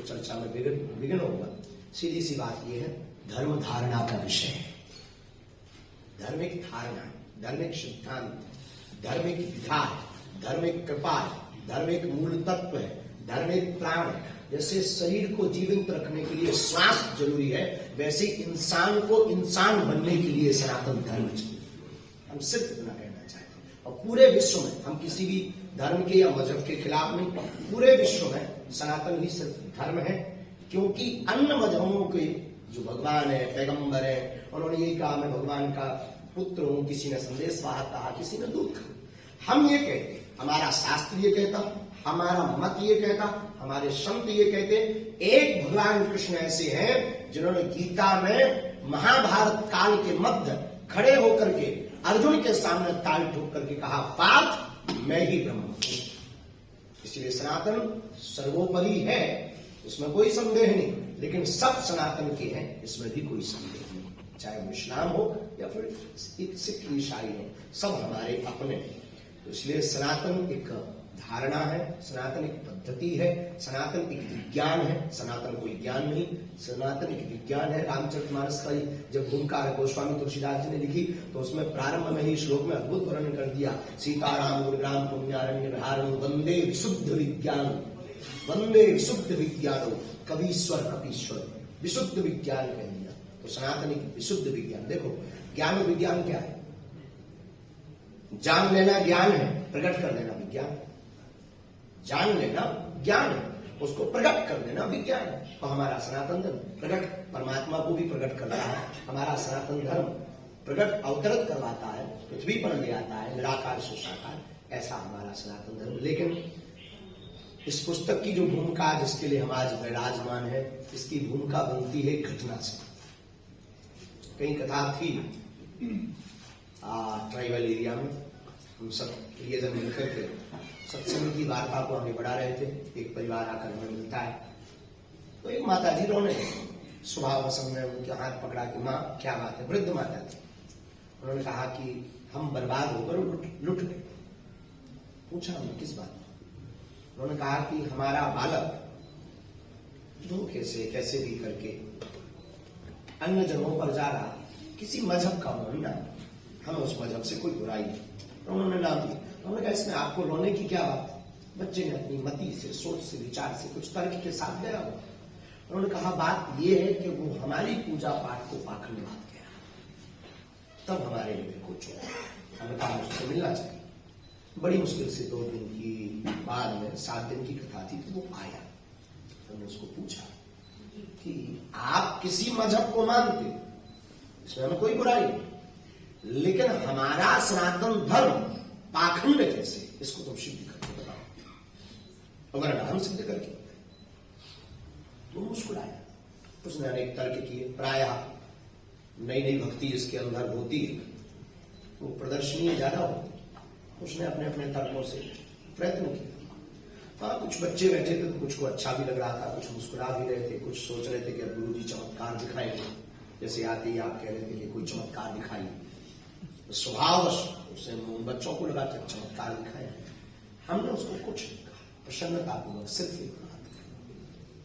तो चर्चा में विघ्न होगा। सीधी सी बात यह है, धर्म धारणा का विषय है। धार्मिक धारणा, धार्मिक सिद्धांत, धार्मिक विधा, धार्मिक कृपा, धार्मिक मूल तत्व है, धार्मिक प्राण। जैसे शरीर को जीवित रखने के लिए श्वास जरूरी है, वैसे इंसान को इंसान बनने के लिए सनातन धर्म चाहिए। हम सिर्फ इतना कहना चाहते हैं। और पूरे विश्व में हम किसी भी धर्म के या मजहब के खिलाफ नहीं, पूरे विश्व में सनातन ही सिर्फ धर्म है। क्योंकि अन्य मजहबों के जो भगवान है, पैगंबर है, उन्होंने यही कहा मैं भगवान का पुत्र हूं, किसी ने संदेश वाहक कहा, किसी ने दूत कहा। हम ये कहते, हमारा शास्त्र ये कहता, हमारा मत ये कहता, हमारे संत ये कहते, एक भगवान कृष्ण ऐसे हैं जिन्होंने गीता में महाभारत काल के मध्य खड़े होकर के अर्जुन के सामने ताल ठोक करके कहा, पार्थ मैं ही ब्रह्म हूं। इसलिए सनातन सर्वोपरि है, इसमें कोई संदेह नहीं। लेकिन सब सनातन के हैं, इसमें भी कोई संदेह नहीं। चाहे वो इस्लाम हो या फिर सिख ईसाई हो, सब हमारे अपने हैं। तो इसलिए सनातन एक धारणा है, सनातन एक पद्धति है, सनातन एक विज्ञान है। सनातन कोई ज्ञान नहीं, सनातन एक विज्ञान है। रामचरितमानस का जब भूमिकार गोस्वामी तुलसीदास जी ने लिखी तो उसमें प्रारंभ में ही श्लोक में अद्भुत वर्णन कर दिया, सीताराम गुरुग्राम पुण्यारण्य विहारम वंदे विशुद्ध विज्ञान, वंदे विशुद्ध विज्ञान, कवीश्वर कपीश्वर, विशुद्ध विज्ञान कह दिया। तो सनातन एक विशुद्ध विज्ञान। देखो ज्ञान और विज्ञान क्या है? जान लेना ज्ञान है, प्रकट कर देना विज्ञान। जान लेना ज्ञान है, उसको प्रकट कर देना विज्ञान है। तो हमारा सनातन धर्म प्रकट परमात्मा को भी प्रकट कर रहा है। हमारा सनातन धर्म प्रकट अवतरित करवाता है, पृथ्वी पर ले आता है, निराकार से साकार, ऐसा हमारा सनातन धर्म। लेकिन इस पुस्तक की जो भूमिका जिसके लिए हम आज विराजमान है, इसकी भूमिका बनती है घटना से। कई कथा थी ट्राइबल एरिया में, हम सब प्रियजन मिलकर के सत्संग की वार्ता को आगे बढ़ा रहे थे। एक परिवार आकर हमें मिलता है, तो एक माता जी रोने, स्वभाव वसंग में उनके हाथ पकड़ा कि माँ क्या बात है। वृद्ध माता थी, उन्होंने कहा कि हम बर्बाद होकर लुट गए। पूछा हमने किस बात? उन्होंने कहा कि हमारा बालक धोखे से कैसे भी करके अन्य जगहों पर जा रहा, किसी मजहब का मानना, हमें उस मजहब से कोई बुराई नहीं। तो उन्होंने नाम दिया। उन्होंने कहा इसमें आपको रोने की क्या बात? बच्चे ने अपनी मति से, सोच से, विचार से, कुछ तर्क के साथ गया हो। उन्होंने कहा बात यह है कि वो हमारी पूजा पाठ को पाखंडवाद कह रहा, तब हमारे लिए को छोड़ा। हमने कहा उससे मिलना चाहिए। बड़ी मुश्किल से 2 दिन की बाद में 7 दिन की कथा थी, तो वो आया। हमने उसको पूछा कि आप किसी मजहब को मानते, इसमें हमें कोई बुराई नहीं, लेकिन हमारा सनातन धर्म पाखंड कैसे, इसको तुम सिद्ध करके बताओ। अगर हम सिद्ध करके, तो मुस्कुराया। उसने अनेक तर्क किए। प्रायः नई नई भक्ति जिसके अंदर होती है वो प्रदर्शनीय ज्यादा होती, उसने अपने अपने तर्कों से प्रयत्न किया। हाँ, कुछ बच्चे बैठे थे तो कुछ को अच्छा भी लग रहा था, कुछ मुस्कुरा भी रहे थे, कुछ सोच रहे थे कि अब गुरु जी चमत्कार दिखाएंगे। जैसे आते ही आप कह रहे थे कि कोई चमत्कार दिखाइए, तो स्वभावश उसे बच्चों को लगा कि चमत्कार दिखाया। हमने उसको कुछ नहीं कहा, प्रसन्नतापूर्वक सिर्फ एक बात,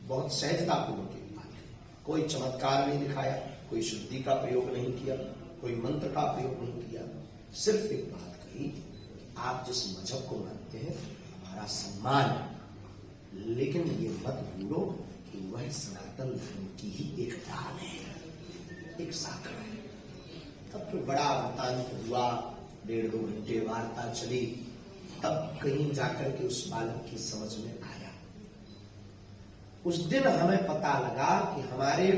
बहुत सहजतापूर्वक एक बात, कोई चमत्कार नहीं दिखाया, कोई शुद्धि का प्रयोग नहीं किया, कोई मंत्र का प्रयोग नहीं किया। सिर्फ एक बात कही, आप जिस मजहब को मानते हैं हमारा सम्मान है, लेकिन ये मत भूलो कि वह सनातन धर्म की ही एक दान है, एक शाखा है। तब तो बड़ा वृतांत हुआ, 1.5-2 घंटे वार्ता चली। तब कहीं जाकर के उस बालक की समझ में आया। उस दिन हमें पता लगा कि हमारे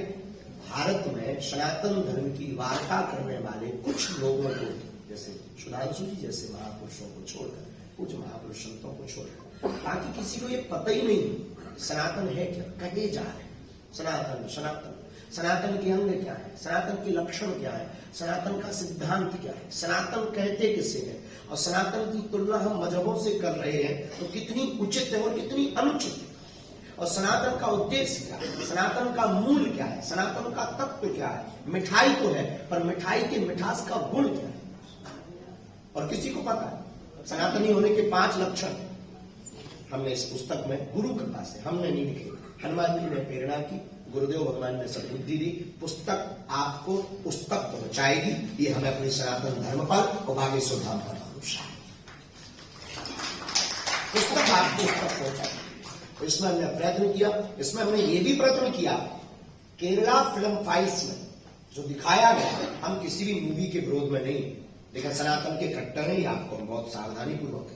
भारत में सनातन धर्म की वार्ता करने वाले कुछ लोगों को, जैसे सुधांशु जी जैसे महापुरुषों को छोड़कर, कुछ महापुरुष संतों को छोड़कर, ताकि किसी को ये पता ही नहीं सनातन है क्या, कहे जा रहे सनातन सनातन। सनातन के अंग क्या है, सनातन के लक्षण क्या है, सनातन का सिद्धांत क्या है, सनातन कहते किसे है, और सनातन की तुलना हम मजहबों से कर रहे हैं तो कितनी उचित है और कितनी अनुचित है। और सनातन का उद्देश्य क्या है, सनातन का मूल क्या है, सनातन का तत्व क्या है। मिठाई तो है, पर मिठाई के मिठास का गुण क्या है, और किसी को पता है। सनातनी होने के 5 लक्षण हमने इस पुस्तक में गुरु कृपा से हमने नहीं लिखे, हनुमान जी ने प्रेरणा की, गुरुदेव भगवान ने सद्बुद्धि दी, पुस्तक आपको पुस्तक पहुंचाएगी। ये हमें अपने सनातन धर्म पर और बागेश्वर धाम पर भरोसा है। पुस्तक आपको पुस्तक पहुंचाएगी। इसमें हमने प्रयत्न किया, इसमें हमने ये भी प्रयत्न किया, केरला फिल्म फाइल्स में जो दिखाया गया, हम किसी भी मूवी के विरोध में नहीं, लेकिन सनातन के कट्टर हैं, आपको हम बहुत सावधानी पूर्वक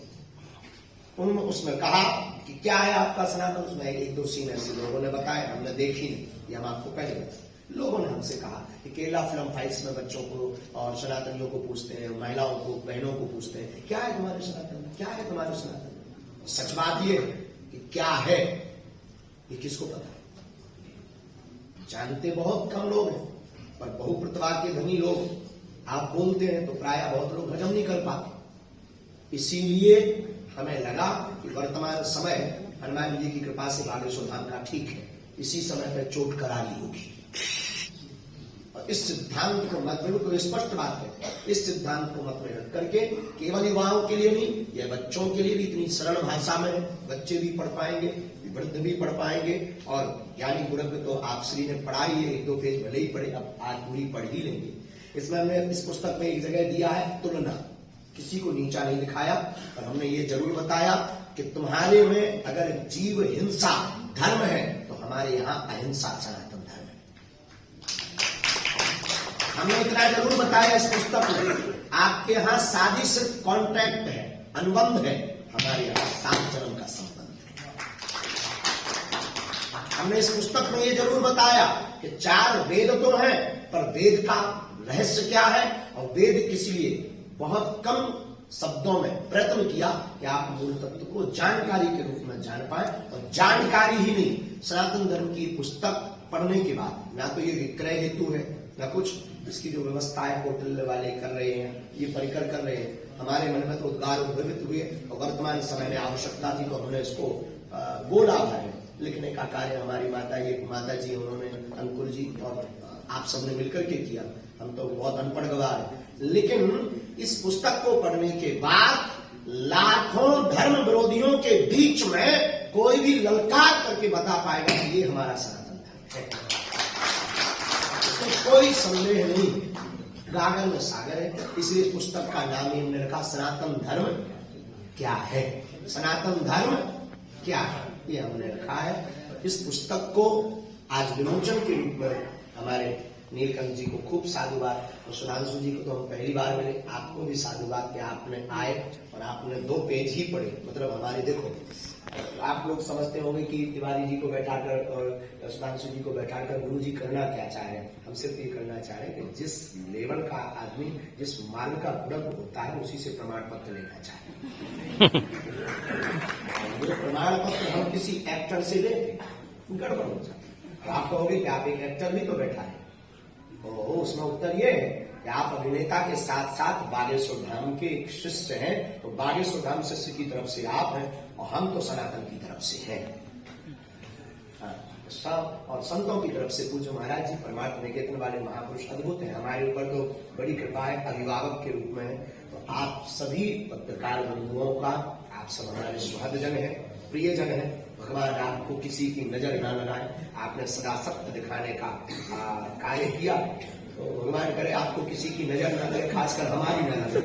उन्होंने उसमें कहा कि क्या है आपका सनातन, उसमें एक दो सीन ऐसे लोगों ने बताया, हमने देखी नहीं, ये हम आपको पहले बताए। लोगों ने हमसे कहा कि केरला फिल्म फाइल्स में बच्चों को और सनातनियों को पूछते हैं, महिलाओं को, बहनों को पूछते हैं, क्या है तुम्हारे सनातन में, क्या है तुम्हारे सनातन में। सच बात ये कि क्या है ये किसको पता है। जानते बहुत कम लोग हैं, पर बहुप्रतिभा के धनी लोग आप बोलते हैं तो प्राय बहुत लोग हजम नहीं कर पाते। इसीलिए हमें लगा कि वर्तमान समय हनुमान जी की कृपा से बागेश्वर धाम का ठीक है, इसी समय पर चोट करारी होगी। और इस सिद्धांत को मत में, तो स्पष्ट बात है, इस सिद्धांत को मत में रख करके केवल युवाओं के लिए नहीं, यह बच्चों के लिए भी इतनी सरल भाषा में बच्चे भी पढ़ पाएंगे, वृद्ध भी पढ़ पाएंगे। और ज्ञानी बुजुर्ग तो आप श्री ने पढ़ा ही है, एक दो पेज भले ही पढ़े, अब आज पूरी पढ़ ही लेंगे। इसमें हमने इस पुस्तक में एक जगह दिया है तुलना, किसी को नीचा नहीं दिखाया, पर हमने ये जरूर बताया कि तुम्हारे में अगर जीव हिंसा धर्म है तो हमारे यहाँ अहिंसा सनातन धर्म है। हमने इतना जरूर बताया इस पुस्तक में, आपके यहाँ शादी सिर्फ कॉन्ट्रैक्ट है, अनुबंध है, हमारे यहाँ 7 जन्म का संबंध है। हमने इस पुस्तक में ये जरूर बताया कि 4 वेद तो हैं, पर वेद का रहस्य क्या है, और वेद किस लिए, बहुत कम शब्दों में प्रयत्न किया कि आप मूल तत्व को जानकारी के रूप में जान पाए। और जानकारी ही नहीं, सनातन धर्म की पुस्तक पढ़ने के बाद ना तो ये विक्रय हेतु है, ना कुछ, इसकी जो व्यवस्था है पोर्टल वाले कर रहे हैं, ये परिकर कर रहे हैं, हमारे मन में तो उद्गार उद्भवित हुए और वर्तमान समय में आवश्यकता थी तो हमने इसको गोला भरे लिखने का कार्य हमारी माता जी उन्होंने, अंकुर जी और आप सबने मिलकर के किया। हम तो बहुत अनपढ़ गवार हैं, लेकिन इस पुस्तक को पढ़ने के बाद लाखों धर्म विरोधियों के बीच में कोई भी ललकार करके बता पाएगा कि ये हमारा सनातन धर्म है, इसमें कोई संदेह नहीं। गागर में सागर है, इसलिए पुस्तक का नाम ही हमने रखा सनातन धर्म क्या है। सनातन धर्म क्या है ये हमने रखा है। इस पुस्तक को आज विमोचन के रूप में हमारे नीलकंठ जी को खूब साधुवाद, और सुधांशु जी को तो हम पहली बार मिले, आपको भी साधुवाद कि आपने आए और आपने 2 पेज ही पढ़े। मतलब हमारे देखो, आप लोग समझते होंगे कि तिवारी जी को बैठाकर और सुधांशु जी को बैठाकर गुरु जी करना क्या चाह रहे हैं। हम सिर्फ ये करना चाह रहे हैं कि जिस लेवल का आदमी, जिस मार्ग का गुणक होता है, उसी से प्रमाण पत्र लेना चाहते हैं। प्रमाण पत्र हम किसी एक्टर से ले गड़बड़ हो जाता है। आप कहोगे कि आप एक एक्टर भी तो बैठा है, उसमें उत्तर ये है कि आप अभिनेता के साथ साथ बागेश्वर धाम के एक शिष्य हैं, तो बागेश्वर धाम शिष्य की तरफ से आप हैं और हम तो सनातन की तरफ से हैं। और संतों की तरफ से पूज्य महाराज जी परमार्थ निकेतन वाले महापुरुष अद्भुत हैं, हमारे ऊपर तो बड़ी कृपा है, अभिभावक के रूप में। तो आप सभी पत्रकार बंधुओं का, आप सब हमारे सुहृदजन है, प्रियजन है, भगवान आपको किसी की नजर न लगाए। आपने सदा सत्य दिखाने का कार्य किया, तो भगवान करे आपको किसी की नजर न लगे, खासकर हमारी न लगे।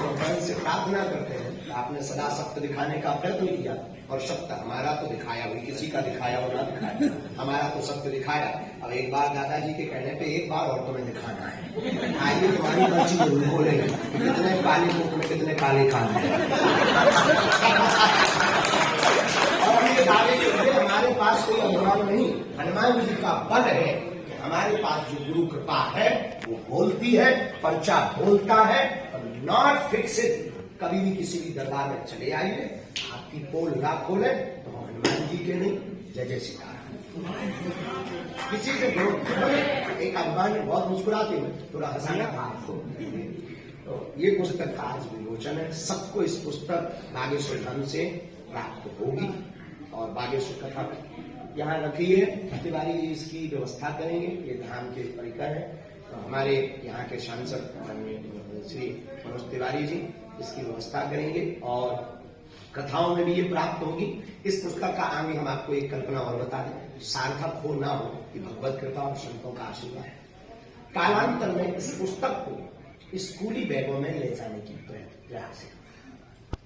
भगवान से प्रार्थना करते हैं, आपने सदा सत्य दिखाने का प्रयत्न किया, और सत्य हमारा तो दिखाया हुई, किसी का दिखाया हो ना दिखाया, हमारा तो सत्य दिखाया। अब एक बार दादाजी के कहने पे एक बार और तुम्हें दिखाना है, आइए तुम्हारी मर्जी जरूर बोलेंगे कितने काले मुख में कितने काले कान हैं। और ये दावे के लिए हमारे पास कोई अभिमान नहीं, हनुमान जी का बल है कि हमारे पास जो गुरु कृपा है वो बोलती है, पर्चा बोलता है, और नॉट फिक्सेड। कभी भी किसी भी दरबार में चले आइए, आपकी पोल ना खोले तो हम हनुमान जी के नहीं, जय जय सीताराम। किसी से एक हनुमान ने बहुत मुस्कुराते हुए थोड़ा हंसाया था आपको। तो ये पुस्तक आज विमोचन है, सबको इस पुस्तक बागेश्वर धाम से प्राप्त होगी। और बागेश्वर कथा यहाँ रखी है, तिवारी जी इसकी व्यवस्था करेंगे, ये धाम के परिकर है। तो हमारे यहाँ के सांसद श्री मनोज तिवारी जी इसकी व्यवस्था करेंगे, और कथाओं में भी ये प्राप्त होगी। इस पुस्तक का आगे हम आपको एक कल्पना और बता दें, सार्थक हो ना हो कि भगवत कृपा और संतों का आशीर्वाद। कालांतर में इस पुस्तक को स्कूली बैगों में ले जाने की प्रयास है।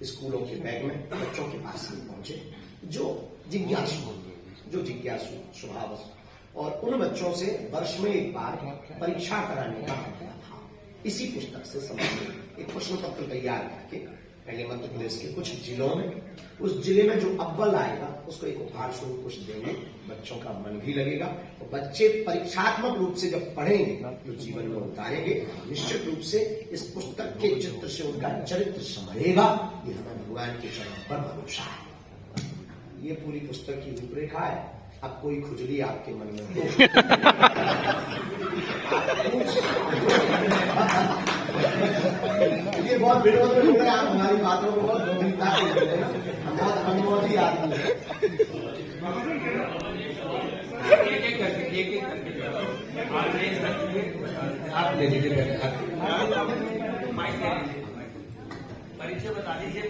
स्कूलों के बैग में बच्चों के पास में पहुंचे जो जिज्ञासु स्वभाव, और उन बच्चों से वर्ष में एक बार परीक्षा कराने का हमारा था। इसी पुस्तक से संबंधित एक प्रश्न पत्र तैयार करके पहले मध्य प्रदेश के कुछ जिलों में, उस जिले में जो अव्वल आएगा उसको एक उपहार स्वरूप कुछ देंगे। बच्चों का मन भी लगेगा और बच्चे परीक्षात्मक रूप से जब पढ़ेंगे तो जीवन में उतारेंगे। निश्चित रूप से इस पुस्तक के चित्र से उनका चरित्र संभलेगा, ये हमें भगवान के चरण पर भरोसा है। ये पूरी पुस्तक की रूपरेखा है। अब कोई खुजली आपके मन में हो ये बहुत विरोध में बोल रहे हैं आप, हमारी बातों को बहुत गंभीरता से ले रहे हैं। हम बहुत अनुभवी आदमी हैं। आप ले लीजिए परिचय बता दीजिए।